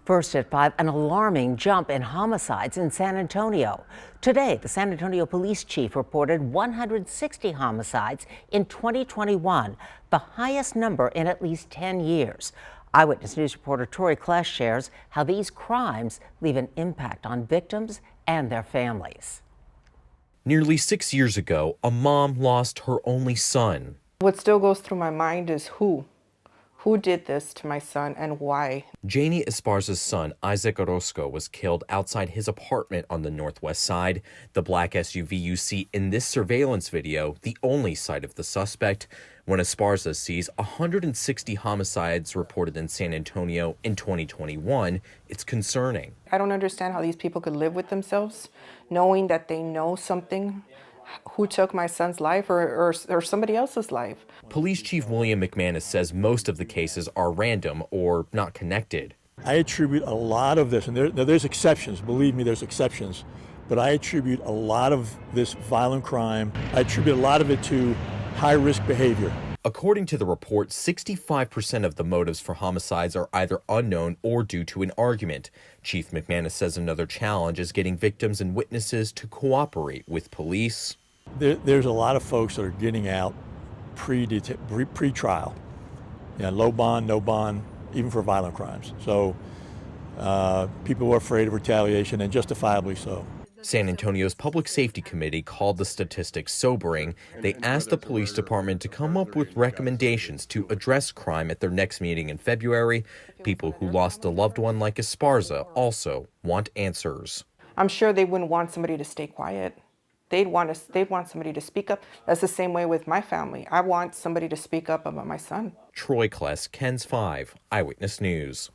First at 5, an alarming jump in homicides in San Antonio. Today, the San Antonio police chief reported 160 homicides in 2021, the highest number in at least 10 years. Eyewitness News reporter Tori Klesch shares how these crimes leave an impact on victims and their families. Nearly 6 years ago, a mom lost her only son. What still goes through my mind is who did this to my son and why. Janie Esparza's son, Isaac Orozco, was killed outside his apartment on the northwest side. The black SUV you see in this surveillance video, the only sight of the suspect. When Esparza sees 160 homicides reported in San Antonio in 2021, it's concerning. I don't understand how these people could live with themselves, knowing that they know something, who took my son's life or somebody else's life. Police Chief William McManus says most of the cases are random or not connected. I attribute a lot of this, and there's exceptions, believe me, there's exceptions, but I attribute a lot of this violent crime, I attribute a lot of it to high-risk behavior. According to the report, 65% of the motives for homicides are either unknown or due to an argument. Chief McManus says another challenge is getting victims and witnesses to cooperate with police. There's a lot of folks that are getting out pre-trial. Low bond, no bond, even for violent crimes. So people are afraid of retaliation, and justifiably so. San Antonio's Public Safety Committee called the statistics sobering. They asked the police department to come up with recommendations to address crime at their next meeting in February. People who lost a loved one like Esparza also want answers. I'm sure they wouldn't want somebody to stay quiet. They'd want somebody to speak up. That's the same way with my family. I want somebody to speak up about my son. Troy Kless, KENS 5, Eyewitness News.